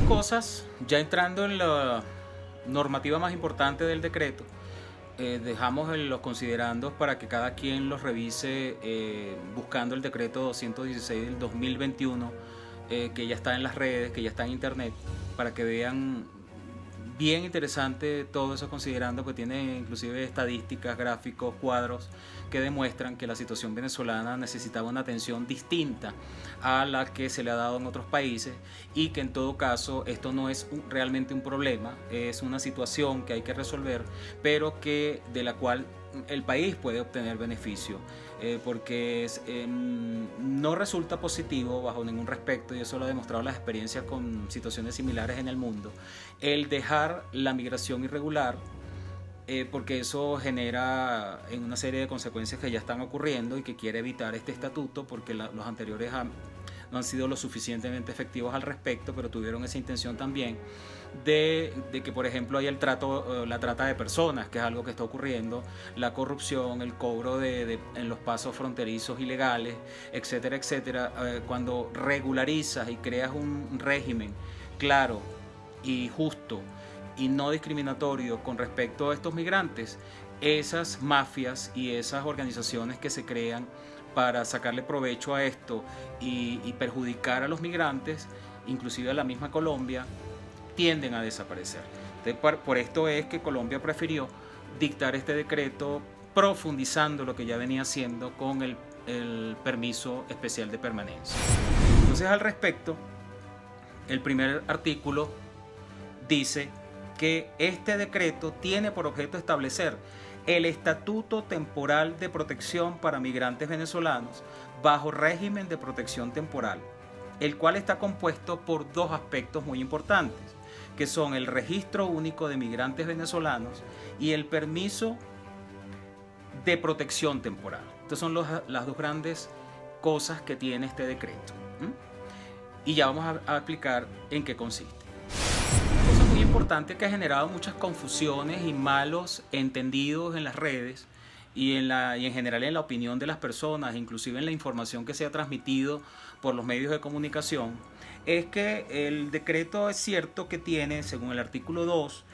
cosas, ya entrando en la normativa más importante del decreto, dejamos los considerandos para que cada quien los revise buscando el decreto 216 del 2021, que ya está en las redes, que ya está en internet, para que vean bien interesante todo eso, considerando que tiene inclusive estadísticas, gráficos, cuadros que demuestran que la situación venezolana necesitaba una atención distinta a la que se le ha dado en otros países, y que en todo caso esto no es realmente un problema, es una situación que hay que resolver, pero que de la cual el país puede obtener beneficio, porque no resulta positivo bajo ningún respecto, y eso lo ha demostrado las experiencias con situaciones similares en el mundo, el dejar la migración irregular, porque eso genera en una serie de consecuencias que ya están ocurriendo y que quiere evitar este estatuto, porque los anteriores no han sido lo suficientemente efectivos al respecto, pero tuvieron esa intención también de que, por ejemplo, haya la trata de personas, que es algo que está ocurriendo, la corrupción, el cobro en los pasos fronterizos ilegales, etcétera, etcétera. Cuando regularizas y creas un régimen claro y justo y no discriminatorio con respecto a estos migrantes, esas mafias y esas organizaciones que se crean para sacarle provecho a esto y perjudicar a los migrantes, inclusive a la misma Colombia, tienden a desaparecer. Entonces, por esto es que Colombia prefirió dictar este decreto profundizando lo que ya venía haciendo con el permiso especial de permanencia. Entonces, al respecto, el primer artículo dice que este decreto tiene por objeto establecer el Estatuto Temporal de Protección para Migrantes Venezolanos bajo régimen de protección temporal, el cual está compuesto por dos aspectos muy importantes, que son el Registro Único de Migrantes Venezolanos y el Permiso de Protección Temporal. Estas son las dos grandes cosas que tiene este decreto. Y ya vamos a explicar en qué consiste. Cosa muy importante que ha generado muchas confusiones y malos entendidos en las redes y en general en la opinión de las personas, inclusive en la información que se ha transmitido por los medios de comunicación, es que el decreto es cierto que tiene, según el artículo 2,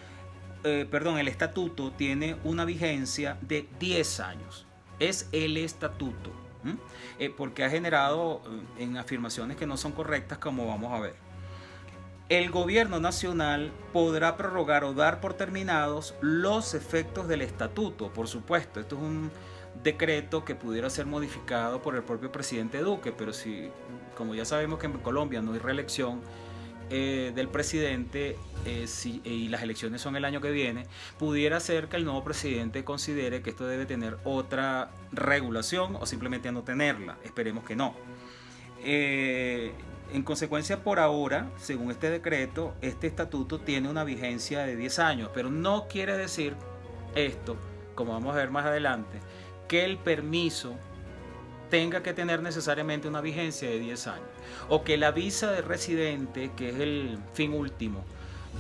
el estatuto tiene una vigencia de 10 años. Es el estatuto, porque ha generado en afirmaciones que no son correctas, como vamos a ver. El gobierno nacional podrá prorrogar o dar por terminados los efectos del estatuto. Por supuesto, esto es un decreto que pudiera ser modificado por el propio presidente Duque, pero como ya sabemos que en Colombia no hay reelección del presidente, y las elecciones son el año que viene, pudiera ser que el nuevo presidente considere que esto debe tener otra regulación o simplemente no tenerla. Esperemos que no. En consecuencia, por ahora, según este decreto, este estatuto tiene una vigencia de 10 años, pero no quiere decir esto, como vamos a ver más adelante, que el permiso tenga que tener necesariamente una vigencia de 10 años, o que la visa de residente, que es el fin último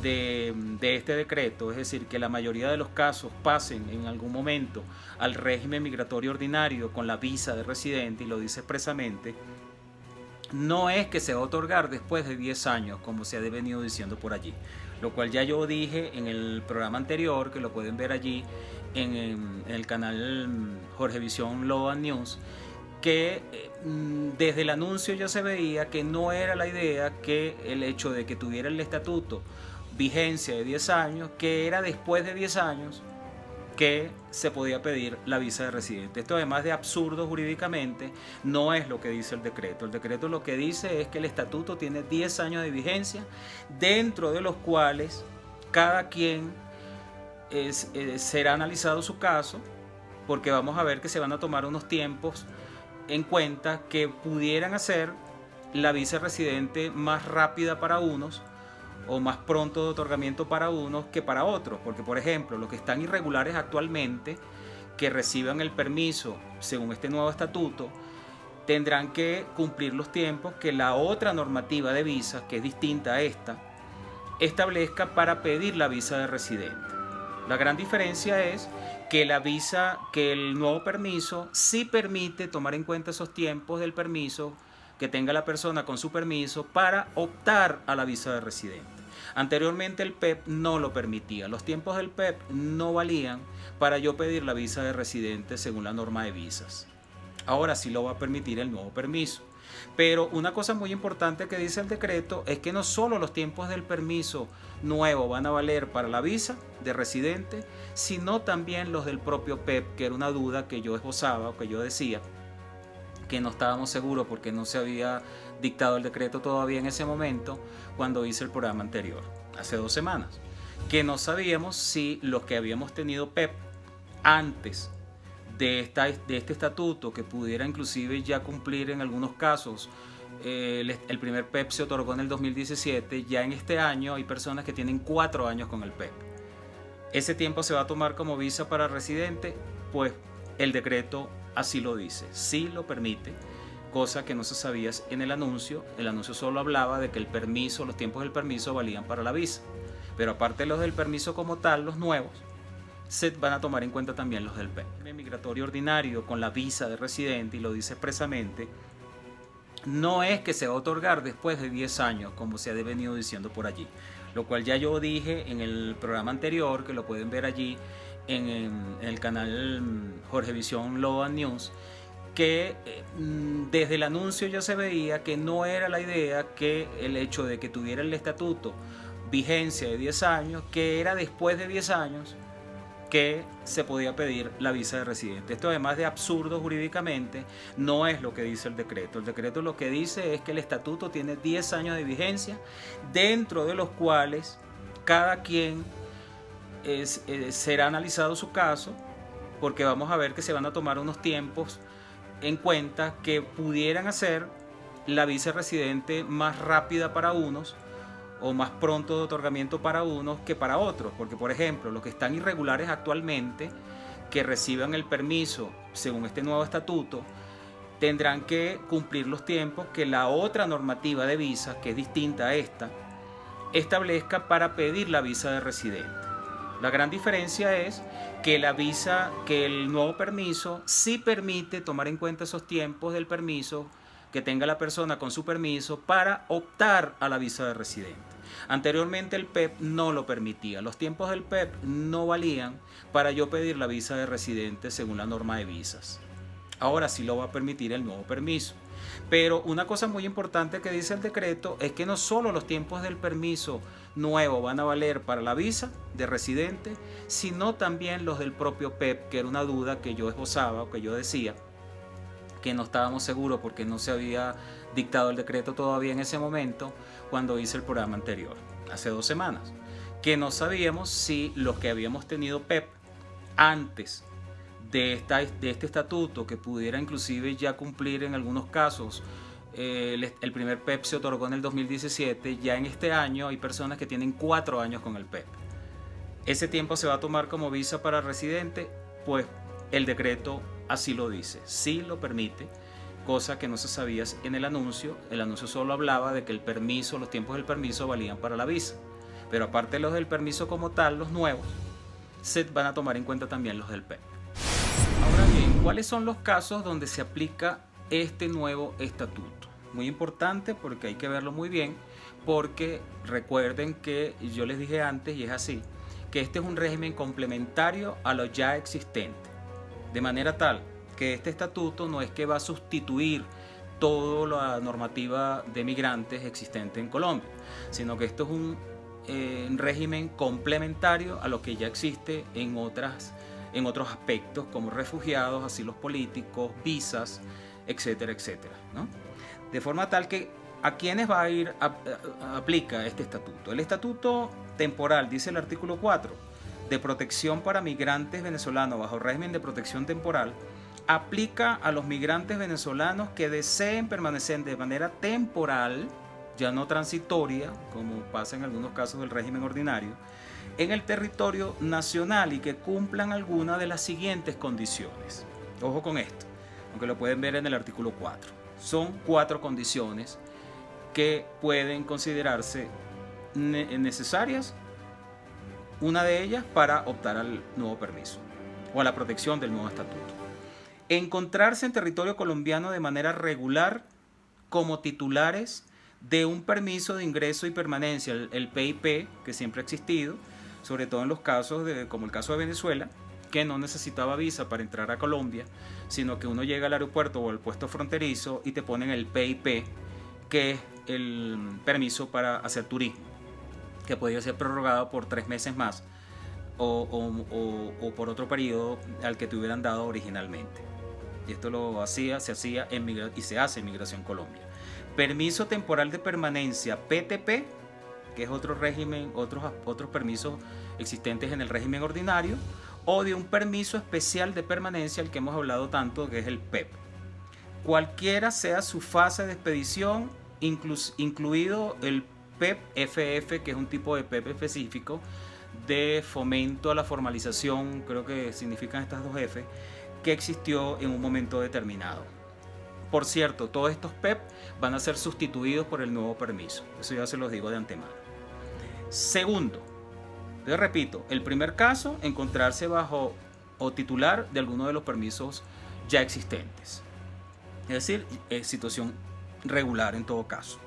de este decreto, es decir, que la mayoría de los casos pasen en algún momento al régimen migratorio ordinario con la visa de residente, y lo dice expresamente, no es que se va a otorgar después de 10 años, como se ha venido diciendo por allí. Lo cual ya yo dije en el programa anterior, que lo pueden ver allí en el canal Jorge Visión Law and News, que desde el anuncio ya se veía que no era la idea que el hecho de que tuviera el estatuto vigencia de 10 años, que era después de 10 años que se podía pedir la visa de residente. Esto, además de absurdo jurídicamente, no es lo que dice el decreto. El decreto lo que dice es que el estatuto tiene 10 años de vigencia, dentro de los cuales cada quien será analizado su caso, porque vamos a ver que se van a tomar unos tiempos en cuenta que pudieran hacer la visa de residente más rápida para unos, o más pronto de otorgamiento para unos que para otros, porque, por ejemplo, los que están irregulares actualmente, que reciban el permiso según este nuevo estatuto, tendrán que cumplir los tiempos que la otra normativa de visas, que es distinta a esta, establezca para pedir la visa de residente. La gran diferencia es que el nuevo permiso sí permite tomar en cuenta esos tiempos del permiso que tenga la persona con su permiso para optar a la visa de residente. Anteriormente el PEP no lo permitía. Los tiempos del PEP no valían para yo pedir la visa de residente según la norma de visas. Ahora sí lo va a permitir el nuevo permiso. Pero una cosa muy importante que dice el decreto es que no solo los tiempos del permiso nuevo van a valer para la visa de residente, sino también los del propio PEP, que era una duda que yo esbozaba o que yo decía, que no estábamos seguros porque no se había dictado el decreto todavía en ese momento cuando hice el programa anterior, hace 2 semanas, que no sabíamos si los que habíamos tenido PEP antes de este estatuto, que pudiera inclusive ya cumplir en algunos casos, el primer PEP se otorgó en el 2017, ya en este año hay personas que tienen 4 años con el PEP. Ese tiempo se va a tomar como visa para residente, pues el decreto así lo dice, sí lo permite, cosa que no se sabía en el anuncio. El anuncio solo hablaba de que el permiso, los tiempos del permiso valían para la visa, pero aparte de los del permiso como tal, los nuevos, se van a tomar en cuenta también los del PEP. El migratorio ordinario con la visa de residente, y lo dice expresamente, no es que se va a otorgar después de 10 años, como se ha venido diciendo por allí, lo cual ya yo dije en el programa anterior, que lo pueden ver allí en el canal Jorge Visión Law and News, que desde el anuncio ya se veía que no era la idea que el hecho de que tuviera el estatuto vigencia de 10 años, que era después de 10 años que se podía pedir la visa de residente. Esto, además de absurdo jurídicamente, no es lo que dice el decreto. El decreto lo que dice es que el estatuto tiene 10 años de vigencia, dentro de los cuales cada quien será analizado su caso, porque vamos a ver que se van a tomar unos tiempos en cuenta que pudieran hacer la visa de residente más rápida para unos o más pronto de otorgamiento para unos que para otros, porque por ejemplo los que están irregulares actualmente, que reciban el permiso según este nuevo estatuto, tendrán que cumplir los tiempos que la otra normativa de visas, que es distinta a esta, establezca para pedir la visa de residente. La gran diferencia es que la visa, que el nuevo permiso sí permite tomar en cuenta esos tiempos del permiso que tenga la persona con su permiso para optar a la visa de residente. Anteriormente el PEP no lo permitía. Los tiempos del PEP no valían para yo pedir la visa de residente según la norma de visas. Ahora sí lo va a permitir el nuevo permiso. Pero una cosa muy importante que dice el decreto es que no solo los tiempos del permiso nuevo van a valer para la visa de residente, sino también los del propio PEP, que era una duda que yo esbozaba o que yo decía, que no estábamos seguros porque no se había dictado el decreto todavía en ese momento cuando hice el programa anterior, hace 2 semanas, que no sabíamos si los que habíamos tenido PEP antes de este estatuto, que pudiera inclusive ya cumplir en algunos casos, el primer PEP se otorgó en el 2017, ya en este año hay personas que tienen 4 años con el PEP. Ese tiempo se va a tomar como visa para residente, pues el decreto así lo dice, sí lo permite, cosa que no se sabía en el anuncio. El anuncio solo hablaba de que el permiso, los tiempos del permiso valían para la visa, pero aparte de los del permiso como tal, los nuevos, se van a tomar en cuenta también los del PEP. Ahora bien, ¿cuáles son los casos donde se aplica este nuevo estatuto? Muy importante porque hay que verlo muy bien, porque recuerden que yo les dije antes, y es así, que este es un régimen complementario a lo ya existente, de manera tal que este estatuto no es que va a sustituir toda la normativa de migrantes existente en Colombia, sino que esto es un régimen complementario a lo que ya existe en otros aspectos como refugiados, asilos políticos, visas, etcétera, etcétera, ¿no? De forma tal que ¿a quiénes va a ir aplica este estatuto? El estatuto temporal, dice el artículo 4, de protección para migrantes venezolanos bajo régimen de protección temporal, aplica a los migrantes venezolanos que deseen permanecer de manera temporal, ya no transitoria, como pasa en algunos casos del régimen ordinario, en el territorio nacional y que cumplan alguna de las siguientes condiciones. Ojo con esto, aunque lo pueden ver en el artículo 4. Son 4 condiciones que pueden considerarse necesarias, una de ellas para optar al nuevo permiso o a la protección del nuevo estatuto. Encontrarse en territorio colombiano de manera regular como titulares de un permiso de ingreso y permanencia, el PIP, que siempre ha existido, sobre todo en los casos como el caso de Venezuela, que no necesitaba visa para entrar a Colombia, sino que uno llega al aeropuerto o al puesto fronterizo y te ponen el PIP, que es el permiso para hacer turismo, que podía ser prorrogado por 3 meses más o por otro periodo al que te hubieran dado originalmente. Y esto se hacía y se hace en Migración Colombia. Permiso temporal de permanencia, PTP, que es otro régimen, otros permisos existentes en el régimen ordinario, o de un permiso especial de permanencia, el que hemos hablado tanto, que es el PEP. Cualquiera sea su fase de expedición, incluido el PEP-FF, que es un tipo de PEP específico de fomento a la formalización, creo que significan estas dos F, que existió en un momento determinado. Por cierto, todos estos PEP van a ser sustituidos por el nuevo permiso. Eso ya se los digo de antemano. Segundo, les repito, el primer caso, encontrarse bajo o titular de alguno de los permisos ya existentes. Es decir, situación regular en todo caso.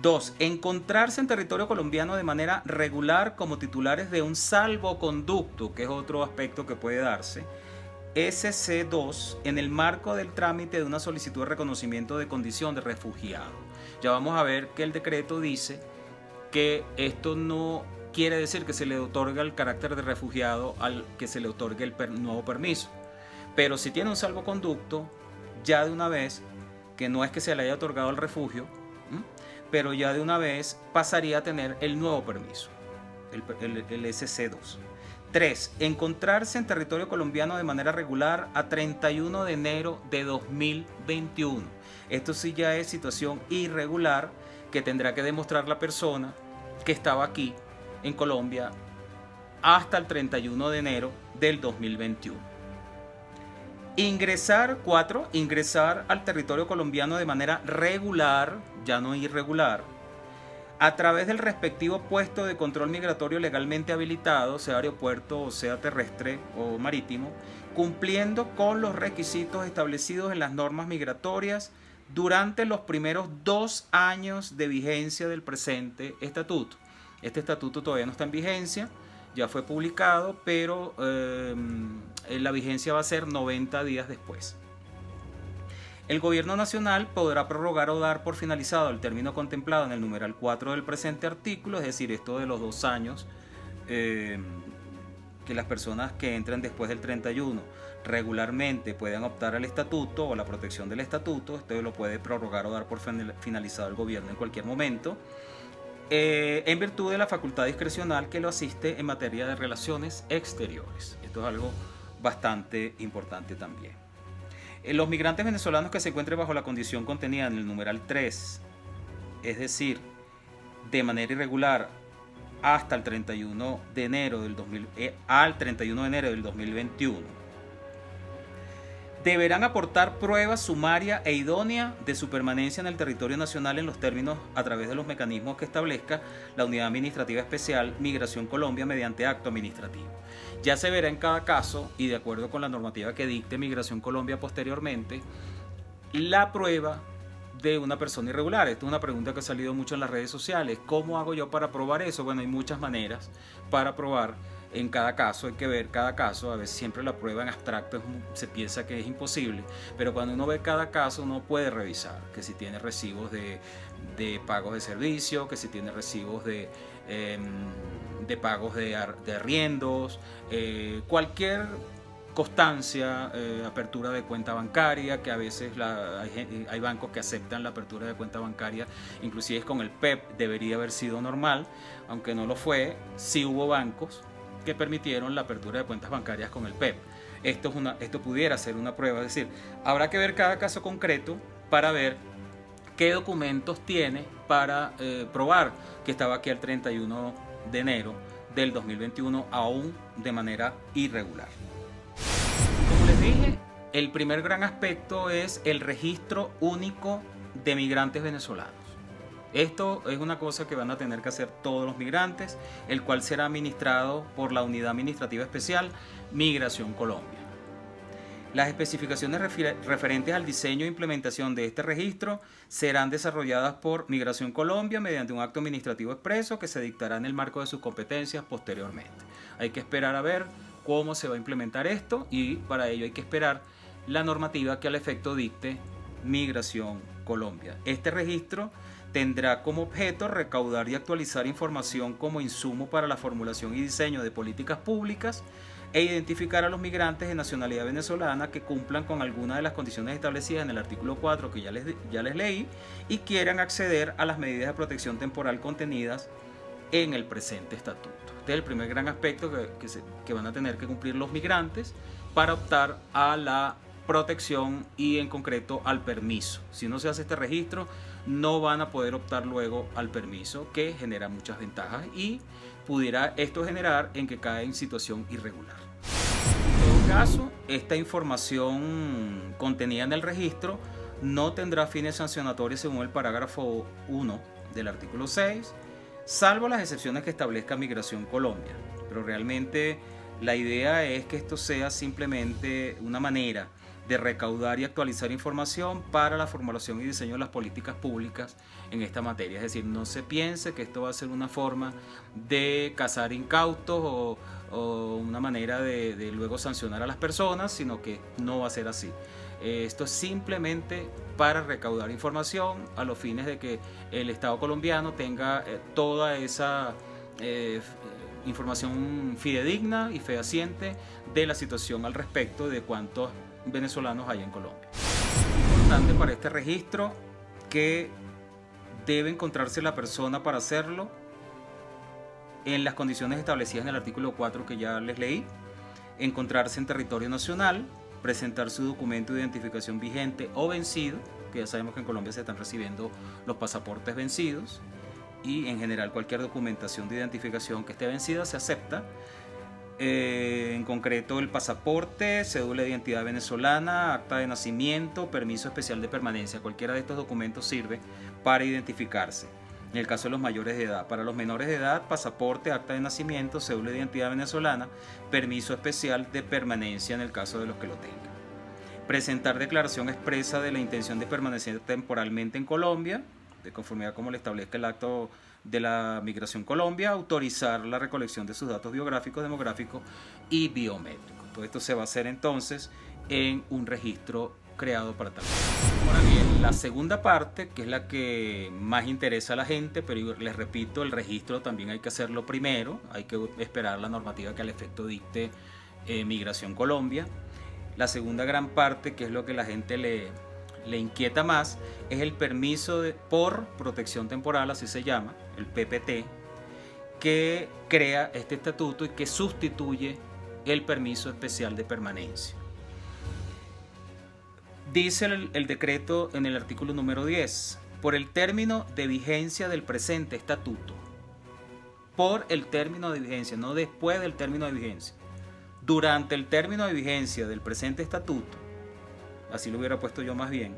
2. Encontrarse en territorio colombiano de manera regular como titulares de un salvoconducto, que es otro aspecto que puede darse. SC2, en el marco del trámite de una solicitud de reconocimiento de condición de refugiado. Ya vamos a ver que el decreto dice que esto no quiere decir que se le otorga el carácter de refugiado al que se le otorgue el nuevo permiso. Pero si tiene un salvoconducto, ya de una vez, que no es que se le haya otorgado el refugio, pero ya de una vez pasaría a tener el nuevo permiso, el SC2. 3. Encontrarse en territorio colombiano de manera regular a 31 de enero de 2021. Esto sí ya es situación irregular que tendrá que demostrar la persona que estaba aquí en Colombia hasta el 31 de enero del 2021. 4. Ingresar al territorio colombiano de manera regular, ya no irregular, a través del respectivo puesto de control migratorio legalmente habilitado, sea aeropuerto o sea terrestre o marítimo, cumpliendo con los requisitos establecidos en las normas migratorias durante los primeros 2 años de vigencia del presente estatuto. Este estatuto todavía no está en vigencia, ya fue publicado, pero la vigencia va a ser 90 días después. El gobierno nacional podrá prorrogar o dar por finalizado el término contemplado en el numeral 4 del presente artículo, es decir, esto de los 2 años, que las personas que entren después del 31 regularmente puedan optar al estatuto o la protección del estatuto. Esto lo puede prorrogar o dar por finalizado el gobierno en cualquier momento, en virtud de la facultad discrecional que lo asiste en materia de relaciones exteriores. Esto es algo bastante importante también. Los migrantes venezolanos que se encuentren bajo la condición contenida en el numeral 3, es decir, de manera irregular hasta el 31 de enero del 2021, deberán aportar prueba sumaria e idónea de su permanencia en el territorio nacional en los términos a través de los mecanismos que establezca la Unidad Administrativa Especial Migración Colombia mediante acto administrativo. Ya se verá en cada caso, y de acuerdo con la normativa que dicte Migración Colombia posteriormente, la prueba de una persona irregular. Esta es una pregunta que ha salido mucho en las redes sociales. ¿Cómo hago yo para probar eso? Bueno, hay muchas maneras para probar. En cada caso hay que ver cada caso. A veces siempre la prueba en abstracto se piensa que es imposible, pero cuando uno ve cada caso uno puede revisar que si tiene recibos de pagos de servicio, que si tiene recibos de pagos de arriendos, cualquier constancia, apertura de cuenta bancaria, que a veces hay bancos que aceptan la apertura de cuenta bancaria, inclusive con el PEP debería haber sido normal, aunque no lo fue. Sí hubo bancos que permitieron la apertura de cuentas bancarias con el PEP. Esto pudiera ser una prueba, es decir, habrá que ver cada caso concreto para ver qué documentos tiene para probar que estaba aquí el 31 de enero del 2021 aún de manera irregular. Como les dije, el primer gran aspecto es el registro único de migrantes venezolanos. Esto es una cosa que van a tener que hacer todos los migrantes, el cual será administrado por la Unidad Administrativa Especial Migración Colombia. Las especificaciones referentes al diseño e implementación de este registro serán desarrolladas por Migración Colombia mediante un acto administrativo expreso que se dictará en el marco de sus competencias posteriormente. Hay que esperar a ver cómo se va a implementar esto y para ello hay que esperar la normativa que al efecto dicte Migración Colombia. Este registro tendrá como objeto recaudar y actualizar información como insumo para la formulación y diseño de políticas públicas e identificar a los migrantes de nacionalidad venezolana que cumplan con alguna de las condiciones establecidas en el artículo 4 que ya les leí y quieran acceder a las medidas de protección temporal contenidas en el presente estatuto. Este es el primer gran aspecto que van a tener que cumplir los migrantes para optar a la protección y en concreto al permiso. Si no se hace este registro, no van a poder optar luego al permiso, que genera muchas ventajas y pudiera esto generar en que cae en situación irregular. En todo caso, esta información contenida en el registro no tendrá fines sancionatorios según el parágrafo 1 del artículo 6, salvo las excepciones que establezca Migración Colombia. Pero realmente la idea es que esto sea simplemente una manera de recaudar y actualizar información para la formulación y diseño de las políticas públicas en esta materia. Es decir, no se piense que esto va a ser una forma de cazar incautos o una manera de luego sancionar a las personas, sino que no va a ser así. Esto es simplemente para recaudar información a los fines de que el Estado colombiano tenga toda esa información fidedigna y fehaciente de la situación al respecto de cuántos venezolanos hay en Colombia. Importante para este registro que debe encontrarse la persona para hacerlo en las condiciones establecidas en el artículo 4 que ya les leí, encontrarse en territorio nacional, presentar su documento de identificación vigente o vencido, que ya sabemos que en Colombia se están recibiendo los pasaportes vencidos y en general cualquier documentación de identificación que esté vencida se acepta. En concreto el pasaporte, cédula de identidad venezolana, acta de nacimiento, permiso especial de permanencia. Cualquiera de estos documentos sirve para identificarse. En el caso de los mayores de edad, para los menores de edad, pasaporte, acta de nacimiento, cédula de identidad venezolana, permiso especial de permanencia en el caso de los que lo tengan. Presentar declaración expresa de la intención de permanecer temporalmente en Colombia, de conformidad como le establezca el acto de la Migración Colombia, autorizar la recolección de sus datos biográficos, demográficos y biométricos. Todo esto se va a hacer entonces en un registro creado para tal. Ahora bien, la segunda parte, que es la que más interesa a la gente, pero les repito, el registro también hay que hacerlo primero, hay que esperar la normativa que al efecto dicte Migración Colombia. La segunda gran parte, que es lo que la gente le inquieta más, es el permiso por protección temporal, así se llama, el PPT, que crea este estatuto y que sustituye el permiso especial de permanencia. Dice el decreto en el artículo número 10, por el término de vigencia del presente estatuto, por el término de vigencia, no después del término de vigencia, durante el término de vigencia del presente estatuto, así lo hubiera puesto yo más bien,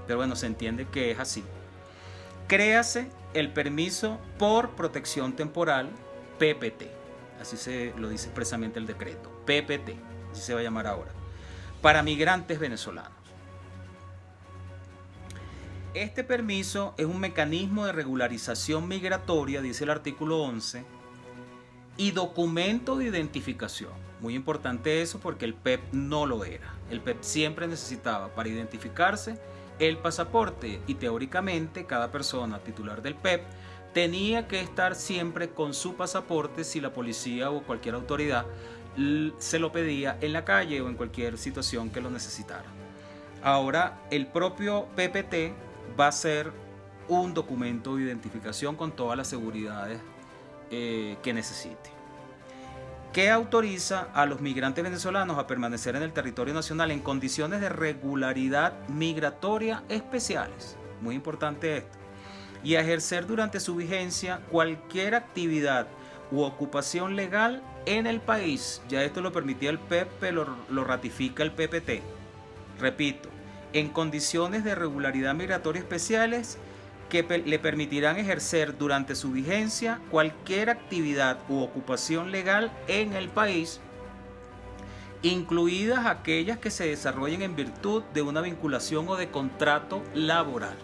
pero bueno, se entiende que es así. Créase el permiso por protección temporal, PPT, así se lo dice expresamente el decreto, PPT, así se va a llamar ahora, para migrantes venezolanos. Este permiso es un mecanismo de regularización migratoria, dice el artículo 11, y documento de identificación. Muy importante eso porque el PEP no lo era. El PEP siempre necesitaba para identificarse el pasaporte y teóricamente cada persona titular del PEP tenía que estar siempre con su pasaporte si la policía o cualquier autoridad se lo pedía en la calle o en cualquier situación que lo necesitara. Ahora el propio PPT va a ser un documento de identificación con todas las seguridades que necesite, que autoriza a los migrantes venezolanos a permanecer en el territorio nacional en condiciones de regularidad migratoria especiales, muy importante esto, y a ejercer durante su vigencia cualquier actividad u ocupación legal en el país. Ya esto lo permitía el PEP, pero lo ratifica el PPT. Repito, en condiciones de regularidad migratoria especiales que le permitirán ejercer durante su vigencia cualquier actividad u ocupación legal en el país incluidas aquellas que se desarrollen en virtud de una vinculación o de contrato laboral.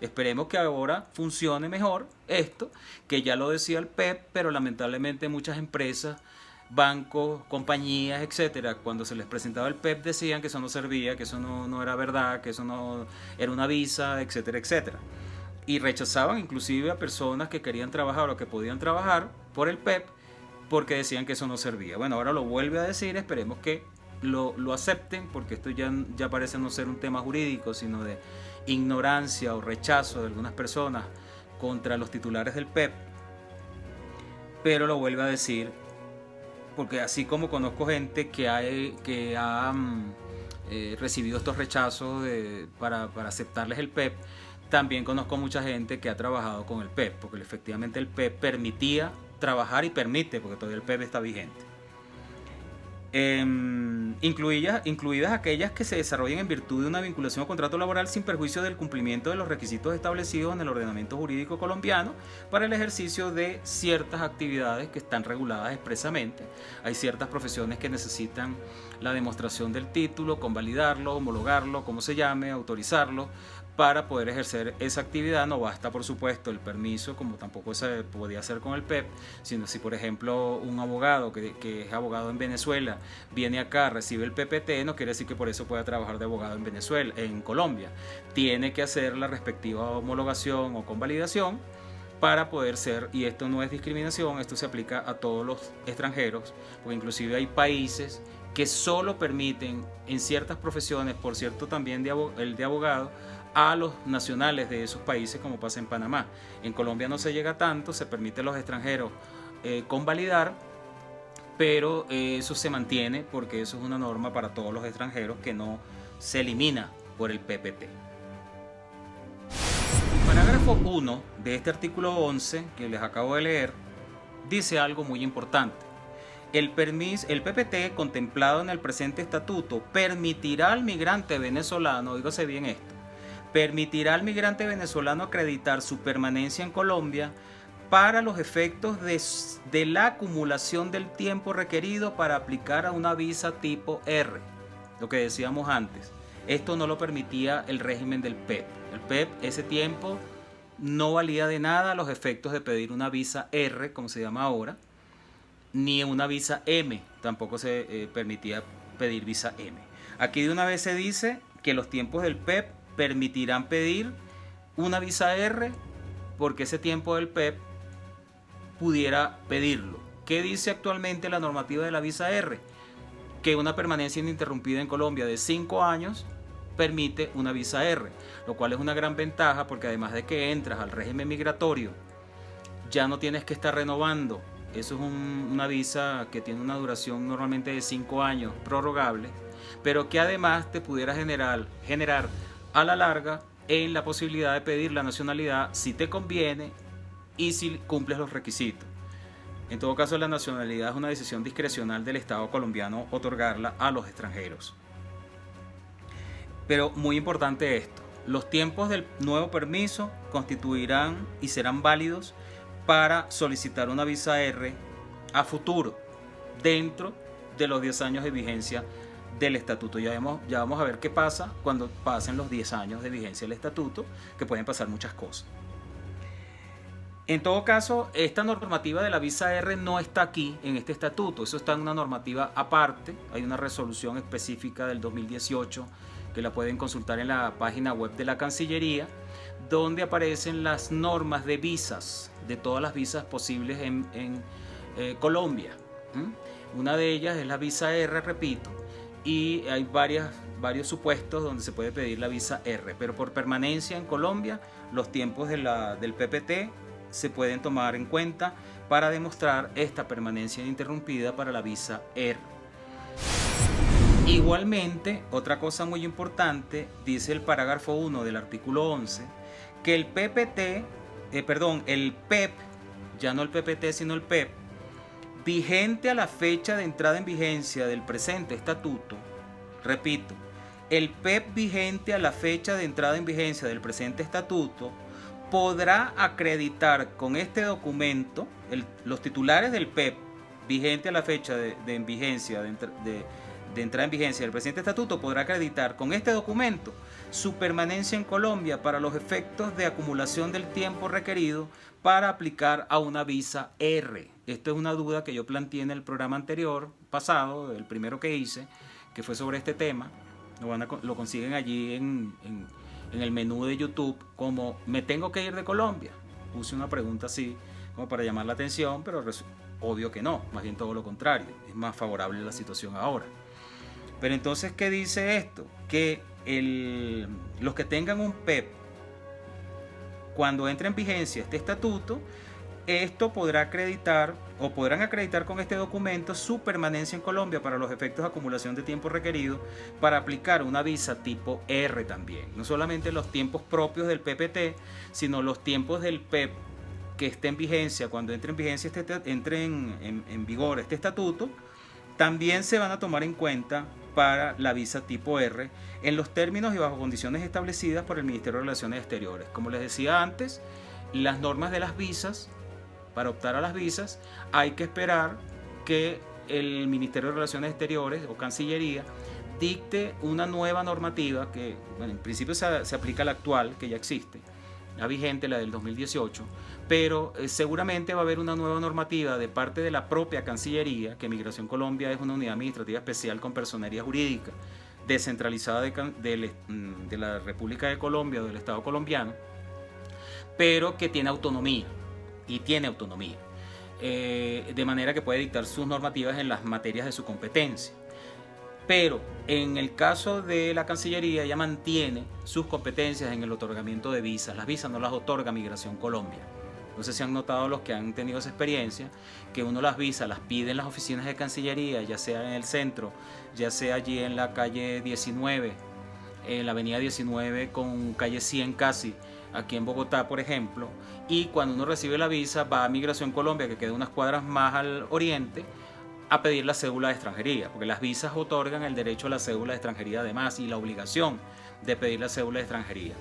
Esperemos que ahora funcione mejor esto, que ya lo decía el PEP, pero lamentablemente muchas empresas, bancos, compañías, etcétera, cuando se les presentaba el PEP decían que eso no servía, que eso no era verdad, que eso no era una visa, etcétera, etcétera. Y rechazaban inclusive a personas que querían trabajar o que podían trabajar por el PEP porque decían que eso no servía. Bueno, ahora lo vuelve a decir, esperemos que lo acepten, porque esto ya parece no ser un tema jurídico, sino de ignorancia o rechazo de algunas personas contra los titulares del PEP, pero lo vuelve a decir, porque así como conozco gente que ha recibido estos rechazos para aceptarles el PEP, también conozco mucha gente que ha trabajado con el PEP, porque efectivamente el PEP permitía trabajar y permite, porque todavía el PEP está vigente. Incluidas aquellas que se desarrollen en virtud de una vinculación o contrato laboral sin perjuicio del cumplimiento de los requisitos establecidos en el ordenamiento jurídico colombiano para el ejercicio de ciertas actividades que están reguladas expresamente. Hay ciertas profesiones que necesitan la demostración del título, convalidarlo, homologarlo, como se llame, autorizarlo, para poder ejercer esa actividad. No basta, por supuesto, el permiso, como tampoco se podía hacer con el PEP, sino si, por ejemplo, un abogado que es abogado en Venezuela viene acá, recibe el PPT, no quiere decir que por eso pueda trabajar de abogado en Venezuela, en Colombia. Tiene que hacer la respectiva homologación o convalidación para poder ser, y esto no es discriminación, esto se aplica a todos los extranjeros, porque inclusive hay países que solo permiten en ciertas profesiones, por cierto también el de abogado, a los nacionales de esos países, como pasa en Panamá. En Colombia no se llega tanto, se permite a los extranjeros convalidar, pero eso se mantiene porque eso es una norma para todos los extranjeros que no se elimina por el PPT. Parágrafo 1 de este artículo 11 que les acabo de leer dice algo muy importante. El PPT contemplado en el presente estatuto permitirá al migrante venezolano, dígase bien esto, permitirá al migrante venezolano acreditar su permanencia en Colombia para los efectos de la acumulación del tiempo requerido para aplicar a una visa tipo R, lo que decíamos antes. Esto no lo permitía el régimen del PEP. El PEP, ese tiempo, no valía de nada a los efectos de pedir una visa R, como se llama ahora, ni una visa M, tampoco se permitía pedir visa M. Aquí de una vez se dice que los tiempos del PEP permitirán pedir una visa R porque ese tiempo del PEP pudiera pedirlo. ¿Qué dice actualmente la normativa de la visa R? Que una permanencia ininterrumpida en Colombia de 5 años permite una visa R, lo cual es una gran ventaja porque además de que entras al régimen migratorio, ya no tienes que estar renovando. Eso es una visa que tiene una duración normalmente de 5 años, prorrogable, pero que además te pudiera generar a la larga en la posibilidad de pedir la nacionalidad si te conviene y si cumples los requisitos. En todo caso, la nacionalidad es una decisión discrecional del Estado colombiano otorgarla a los extranjeros. Pero muy importante esto, los tiempos del nuevo permiso constituirán y serán válidos para solicitar una visa R a futuro, dentro de los 10 años de vigencia del estatuto. Ya vamos a ver qué pasa cuando pasen los 10 años de vigencia del estatuto, que pueden pasar muchas cosas. En todo caso, esta normativa de la visa R no está aquí en este estatuto, eso está en una normativa aparte. Hay una resolución específica del 2018 que la pueden consultar en la página web de la Cancillería, donde aparecen las normas de visas, de todas las visas posibles en Colombia. Una de ellas es la visa R, repito, y hay varios supuestos donde se puede pedir la visa R, pero por permanencia en Colombia, los tiempos del PPT se pueden tomar en cuenta para demostrar esta permanencia ininterrumpida para la visa R. Igualmente, otra cosa muy importante, dice el parágrafo 1 del artículo 11, que el PPT, el PEP, ya no el PPT sino el PEP, vigente a la fecha de entrada en vigencia del presente estatuto, repito, el PEP vigente a la fecha de entrada en vigencia del presente estatuto, podrá acreditar con este documento, los titulares del PEP vigente a la fecha de vigencia de entrada en vigencia del presente estatuto podrá acreditar con este documento su permanencia en Colombia para los efectos de acumulación del tiempo requerido para aplicar a una visa R. Esto es una duda que yo planteé en el programa anterior, pasado, el primero que hice, que fue sobre este tema. Lo consiguen allí en el menú de YouTube como "¿me tengo que ir de Colombia?". Puse una pregunta así como para llamar la atención, pero obvio que no, más bien todo lo contrario, es más favorable la situación ahora. Pero entonces, ¿qué dice esto? Que los que tengan un PEP, cuando entre en vigencia este estatuto, esto podrá acreditar o podrán acreditar con este documento su permanencia en Colombia para los efectos de acumulación de tiempo requerido para aplicar una visa tipo R también. No solamente los tiempos propios del PPT, sino los tiempos del PEP que esté en vigencia, cuando entre en vigencia entre en vigor este estatuto, también se van a tomar en cuenta para la visa tipo R en los términos y bajo condiciones establecidas por el Ministerio de Relaciones Exteriores. Como les decía antes, las normas de las visas, para optar a las visas, hay que esperar que el Ministerio de Relaciones Exteriores o Cancillería dicte una nueva normativa que, bueno, en principio se aplica a la actual, que ya existe, la vigente, la del 2018, pero seguramente va a haber una nueva normativa de parte de la propia Cancillería, que Migración Colombia es una unidad administrativa especial con personería jurídica descentralizada de la República de Colombia o del Estado colombiano, pero que tiene autonomía, de manera que puede dictar sus normativas en las materias de su competencia. Pero en el caso de la Cancillería, ella mantiene sus competencias en el otorgamiento de visas. Las visas no las otorga Migración Colombia. No sé si han notado los que han tenido esa experiencia, que uno las visas las pide en las oficinas de Cancillería, ya sea en el centro, ya sea allí en la calle 19, en la avenida 19 con calle 100 casi, aquí en Bogotá, por ejemplo, y cuando uno recibe la visa va a Migración Colombia, que queda unas cuadras más al oriente, a pedir la cédula de extranjería, porque las visas otorgan el derecho a la cédula de extranjería además y la obligación de pedir la cédula de extranjería.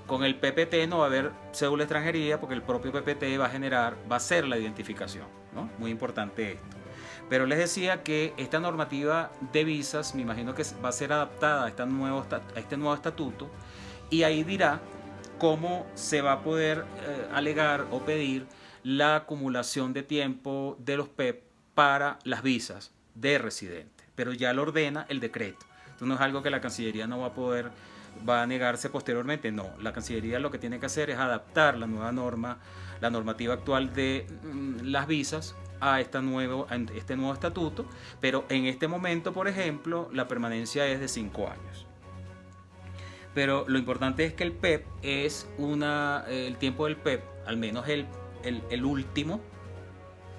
Con el PPT no va a haber cédula de extranjería porque el propio PPT va a hacer la identificación, ¿no? Muy importante esto. Pero les decía que esta normativa de visas, me imagino que va a ser adaptada a este nuevo estatuto, y ahí dirá cómo se va a poder alegar o pedir la acumulación de tiempo de los PEP para las visas de residente, pero ya lo ordena el decreto. Esto no es algo que la Cancillería no va a negarse posteriormente. No, la Cancillería lo que tiene que hacer es adaptar la nueva norma, la normativa actual de las visas a este nuevo estatuto, pero en este momento, por ejemplo, la permanencia es de 5 años. Pero lo importante es que el PEP el tiempo del PEP, al menos el último,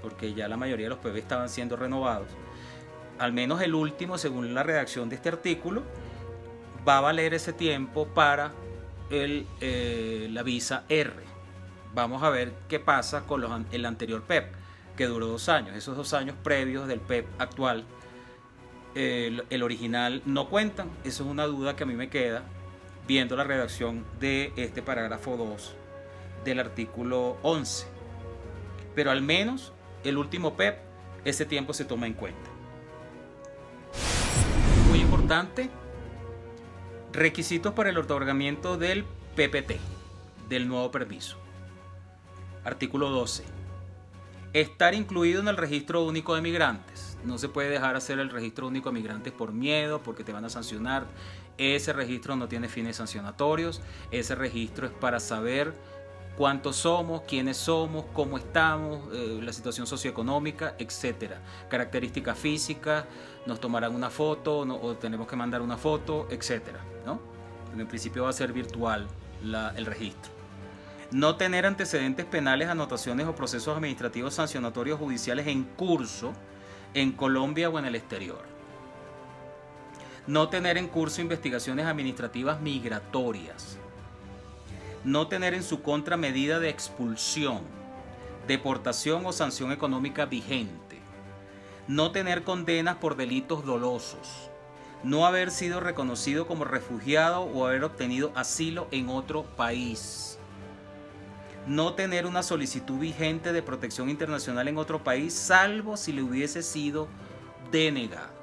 porque ya la mayoría de los PEP estaban siendo renovados, al menos el último, según la redacción de este artículo, va a valer ese tiempo para la visa R. Vamos a ver qué pasa con el anterior PEP, que duró 2 años. Esos 2 años previos del PEP actual, el original, no cuentan. Eso es una duda que a mí me queda viendo la redacción de este parágrafo 2 del artículo 11. Pero al menos el último PEP, ese tiempo se toma en cuenta. Muy importante, requisitos para el otorgamiento del PPT, del nuevo permiso. Artículo 12. Estar incluido en el registro único de migrantes. No se puede dejar hacer el registro único de migrantes por miedo, porque te van a sancionar. Ese registro no tiene fines sancionatorios. Ese registro es para saber cuántos somos, quiénes somos, cómo estamos, la situación socioeconómica, etc. Características físicas, nos tomarán una foto o tenemos que mandar una foto, etc., ¿no? En principio va a ser virtual el registro. No tener antecedentes penales, anotaciones o procesos administrativos sancionatorios judiciales en curso en Colombia o en el exterior. No tener en curso investigaciones administrativas migratorias. No tener en su contra medida de expulsión, deportación o sanción económica vigente. No tener condenas por delitos dolosos. No haber sido reconocido como refugiado o haber obtenido asilo en otro país. No tener una solicitud vigente de protección internacional en otro país, salvo si le hubiese sido denegado.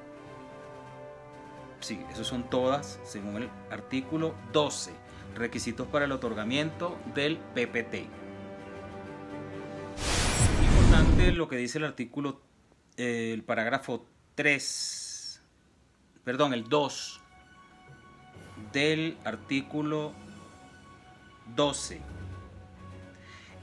Sí, esos son todas, según el artículo 12, requisitos para el otorgamiento del PPT. Importante lo que dice el artículo, el parágrafo 3, perdón, el 2 del artículo 12.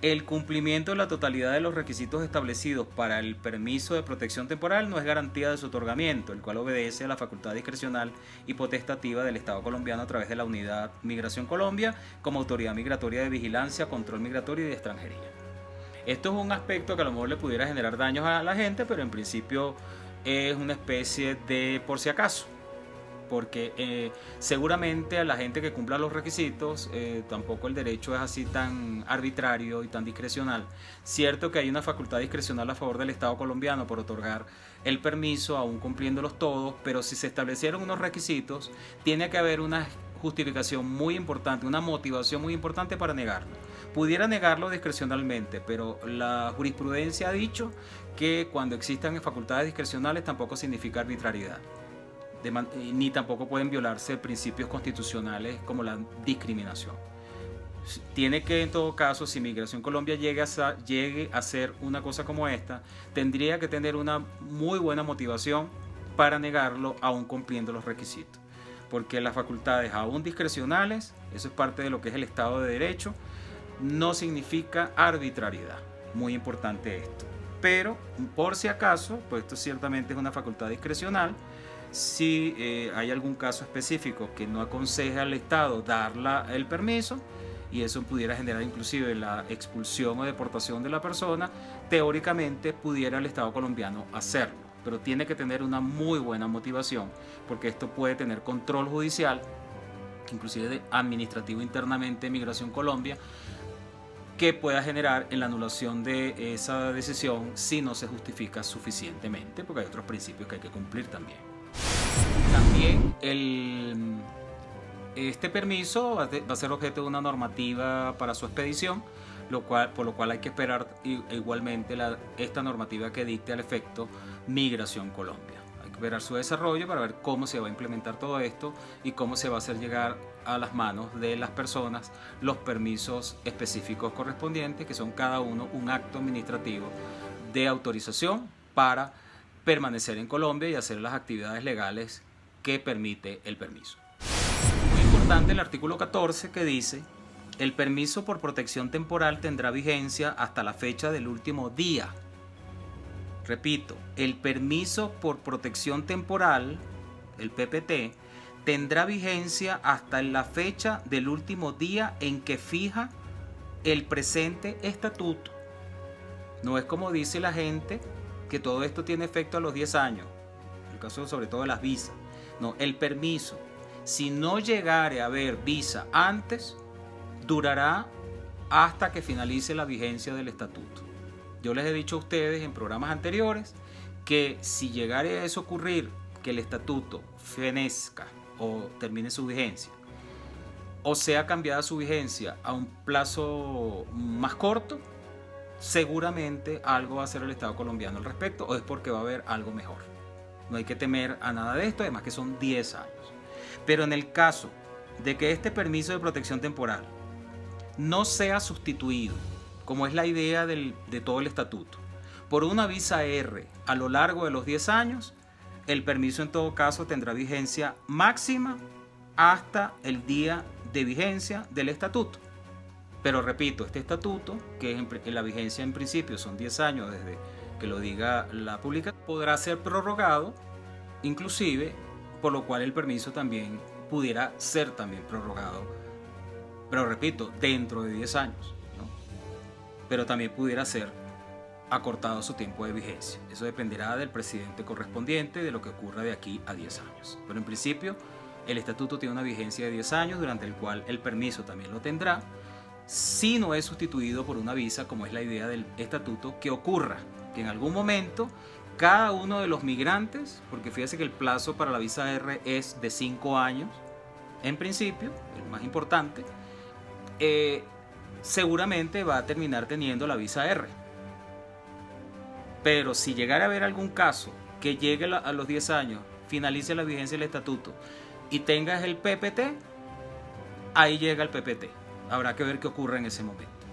El cumplimiento de la totalidad de los requisitos establecidos para el permiso de protección temporal no es garantía de su otorgamiento, el cual obedece a la facultad discrecional y potestativa del Estado colombiano a través de la Unidad Migración Colombia como autoridad migratoria de vigilancia, control migratorio y de extranjería. Esto es un aspecto que a lo mejor le pudiera generar daños a la gente, pero en principio es una especie de por si acaso. Porque seguramente a la gente que cumpla los requisitos tampoco el derecho es así tan arbitrario y tan discrecional. Cierto que hay una facultad discrecional a favor del Estado colombiano por otorgar el permiso aún cumpliéndolos todos, pero si se establecieron unos requisitos tiene que haber una justificación muy importante, una motivación muy importante para negarlo. Pudiera negarlo discrecionalmente, pero la jurisprudencia ha dicho que cuando existan facultades discrecionales tampoco significa arbitrariedad. Ni tampoco pueden violarse principios constitucionales como la discriminación. Tiene que, en todo caso, si Migración Colombia llegue a hacer una cosa como esta, tendría que tener una muy buena motivación para negarlo aún cumpliendo los requisitos. Porque las facultades aún discrecionales, eso es parte de lo que es el Estado de Derecho, no significa arbitrariedad. Muy importante esto. Pero, por si acaso, pues esto ciertamente es una facultad discrecional. Si hay algún caso específico que no aconseja al Estado dar el permiso y eso pudiera generar inclusive la expulsión o deportación de la persona, teóricamente pudiera el Estado colombiano hacerlo, pero tiene que tener una muy buena motivación porque esto puede tener control judicial, inclusive administrativo internamente en Migración Colombia, que pueda generar en la anulación de esa decisión si no se justifica suficientemente, porque hay otros principios que hay que cumplir también. También este permiso va a ser objeto de una normativa para su expedición, por lo cual hay que esperar igualmente esta normativa que dicte al efecto Migración Colombia. Hay que esperar su desarrollo para ver cómo se va a implementar todo esto y cómo se va a hacer llegar a las manos de las personas los permisos específicos correspondientes, que son cada uno un acto administrativo de autorización para permanecer en Colombia y hacer las actividades legales que permite el permiso. Muy importante el artículo 14 que dice: el permiso por protección temporal tendrá vigencia hasta la fecha del último día. Repito, el permiso por protección temporal, el PPT, tendrá vigencia hasta la fecha del último día en que fija el presente estatuto. No es como dice la gente que todo esto tiene efecto a los 10 años, en el caso sobre todo de las visas. No, el permiso, si no llegare a haber visa antes, durará hasta que finalice la vigencia del estatuto. Yo les he dicho a ustedes en programas anteriores que si llegare a eso ocurrir, que el estatuto fenezca o termine su vigencia, o sea cambiada su vigencia a un plazo más corto, seguramente algo va a hacer el Estado colombiano al respecto, o es porque va a haber algo mejor. No hay que temer a nada de esto, además que son 10 años. Pero en el caso de que este permiso de protección temporal no sea sustituido, como es la idea de todo el estatuto, por una visa R a lo largo de los 10 años, el permiso en todo caso tendrá vigencia máxima hasta el día de vigencia del estatuto. Pero repito, este estatuto, que la vigencia en principio son 10 años desde que lo diga la publicación, podrá ser prorrogado, inclusive, por lo cual el permiso también pudiera ser también prorrogado. Pero repito, dentro de 10 años, ¿no? Pero también pudiera ser acortado su tiempo de vigencia. Eso dependerá del presidente correspondiente, de lo que ocurra de aquí a 10 años. Pero en principio, el estatuto tiene una vigencia de 10 años, durante el cual el permiso también lo tendrá, si no es sustituido por una visa, como es la idea del estatuto, que ocurra que en algún momento cada uno de los migrantes, porque fíjese que el plazo para la visa R es de 5 años, en principio, el más importante, seguramente va a terminar teniendo la visa R. Pero si llegara a haber algún caso que llegue a los 10 años finalice la vigencia del estatuto y tengas el PPT, ahí llega el PPT. Habrá que ver qué ocurre en ese momento.